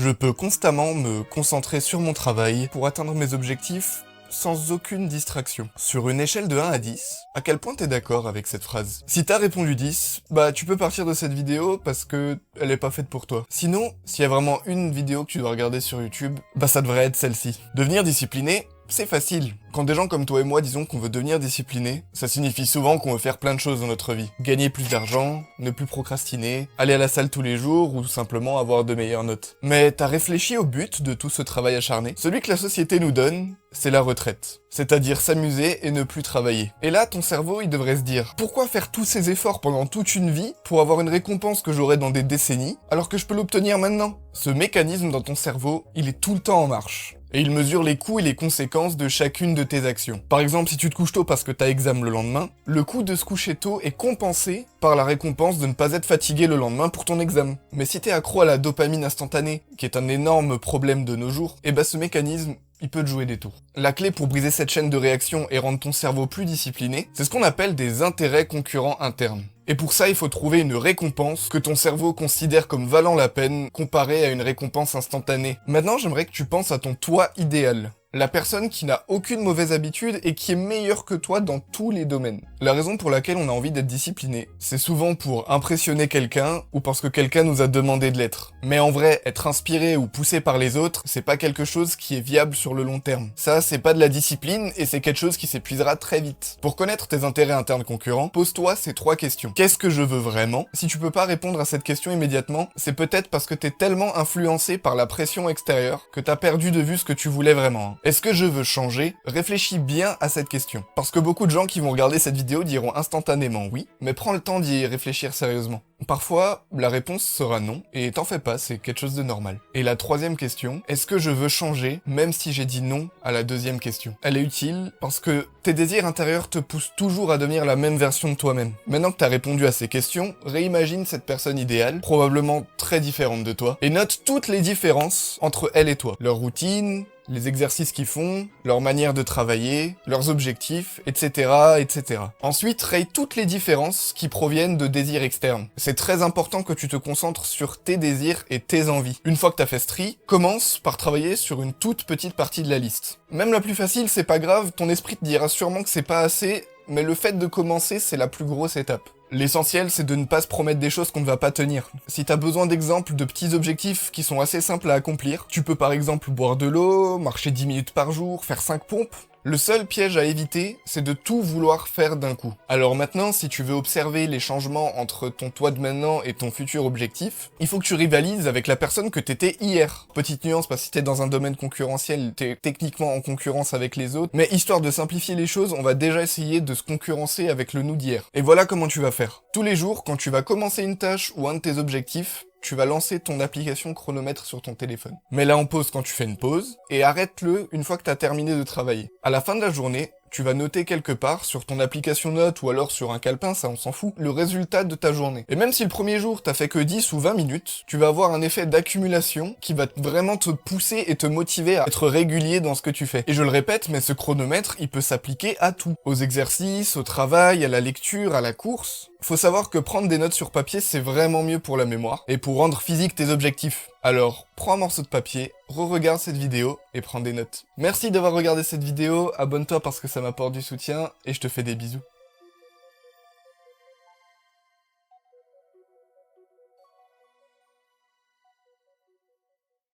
Je peux constamment me concentrer sur mon travail pour atteindre mes objectifs sans aucune distraction. Sur une échelle de 1 à 10, à quel point t'es d'accord avec cette phrase? Si t'as répondu 10, bah tu peux partir de cette vidéo parce que elle est pas faite pour toi. Sinon, s'il y a vraiment une vidéo que tu dois regarder sur YouTube, bah ça devrait être celle-ci. Devenir discipliné, c'est facile. Quand des gens comme toi et moi disons qu'on veut devenir discipliné, ça signifie souvent qu'on veut faire plein de choses dans notre vie. Gagner plus d'argent, ne plus procrastiner, aller à la salle tous les jours ou simplement avoir de meilleures notes. Mais t'as réfléchi au but de tout ce travail acharné? Celui que la société nous donne, c'est la retraite. C'est-à-dire s'amuser et ne plus travailler. Et là, ton cerveau, il devrait se dire, pourquoi faire tous ces efforts pendant toute une vie pour avoir une récompense que j'aurai dans des décennies, alors que je peux l'obtenir maintenant? Ce mécanisme dans ton cerveau, il est tout le temps en marche. Et il mesure les coûts et les conséquences de chacune de tes actions. Par exemple, si tu te couches tôt parce que t'as examen le lendemain, le coût de se coucher tôt est compensé par la récompense de ne pas être fatigué le lendemain pour ton examen. Mais si t'es accro à la dopamine instantanée, qui est un énorme problème de nos jours, et bah ce mécanisme, il peut te jouer des tours. La clé pour briser cette chaîne de réaction et rendre ton cerveau plus discipliné, c'est ce qu'on appelle des intérêts concurrents internes. Et pour ça, il faut trouver une récompense que ton cerveau considère comme valant la peine comparée à une récompense instantanée. Maintenant, j'aimerais que tu penses à ton toi idéal. La personne qui n'a aucune mauvaise habitude et qui est meilleure que toi dans tous les domaines. La raison pour laquelle on a envie d'être discipliné, c'est souvent pour impressionner quelqu'un ou parce que quelqu'un nous a demandé de l'être. Mais en vrai, être inspiré ou poussé par les autres, c'est pas quelque chose qui est viable sur le long terme. Ça, c'est pas de la discipline et c'est quelque chose qui s'épuisera très vite. Pour connaître tes intérêts internes concurrents, pose-toi ces 3 questions. Qu'est-ce que je veux vraiment? Si tu peux pas répondre à cette question immédiatement, c'est peut-être parce que t'es tellement influencé par la pression extérieure que t'as perdu de vue ce que tu voulais vraiment. Est-ce que je veux changer? Réfléchis bien à cette question. Parce que beaucoup de gens qui vont regarder cette vidéo diront instantanément oui, mais prends le temps d'y réfléchir sérieusement. Parfois, la réponse sera non, et t'en fais pas, c'est quelque chose de normal. Et la 3e question, est-ce que je veux changer, même si j'ai dit non à la 2e question? Elle est utile parce que tes désirs intérieurs te poussent toujours à devenir la même version de toi-même. Maintenant que t'as répondu à ces questions, réimagine cette personne idéale, probablement très différente de toi, et note toutes les différences entre elle et toi. Leur routine, les exercices qu'ils font, leur manière de travailler, leurs objectifs, etc., etc. Ensuite, raye toutes les différences qui proviennent de désirs externes. C'est très important que tu te concentres sur tes désirs et tes envies. Une fois que t'as fait ce tri, commence par travailler sur une toute petite partie de la liste. Même la plus facile, c'est pas grave, ton esprit te dira sûrement que c'est pas assez, mais le fait de commencer, c'est la plus grosse étape. L'essentiel, c'est de ne pas se promettre des choses qu'on ne va pas tenir. Si t'as besoin d'exemples de petits objectifs qui sont assez simples à accomplir, tu peux par exemple boire de l'eau, marcher 10 minutes par jour, faire 5 pompes. Le seul piège à éviter, c'est de tout vouloir faire d'un coup. Alors maintenant, si tu veux observer les changements entre ton toi de maintenant et ton futur objectif, il faut que tu rivalises avec la personne que t'étais hier. Petite nuance, parce que si t'es dans un domaine concurrentiel, t'es techniquement en concurrence avec les autres, mais histoire de simplifier les choses, on va déjà essayer de se concurrencer avec le nous d'hier. Et voilà comment tu vas faire. Tous les jours, quand tu vas commencer une tâche ou un de tes objectifs, tu vas lancer ton application chronomètre sur ton téléphone. Mets-la en pause quand tu fais une pause, et arrête-le une fois que tu as terminé de travailler. À la fin de la journée, tu vas noter quelque part, sur ton application note ou alors sur un calepin, ça on s'en fout, le résultat de ta journée. Et même si le premier jour t'as fait que 10 ou 20 minutes, tu vas avoir un effet d'accumulation qui va vraiment te pousser et te motiver à être régulier dans ce que tu fais. Et je le répète, mais ce chronomètre, il peut s'appliquer à tout. Aux exercices, au travail, à la lecture, à la course. Faut savoir que prendre des notes sur papier, c'est vraiment mieux pour la mémoire et pour rendre physique tes objectifs. Alors, prends un morceau de papier, re-regarde cette vidéo et prends des notes. Merci d'avoir regardé cette vidéo, abonne-toi parce que ça m'apporte du soutien et je te fais des bisous.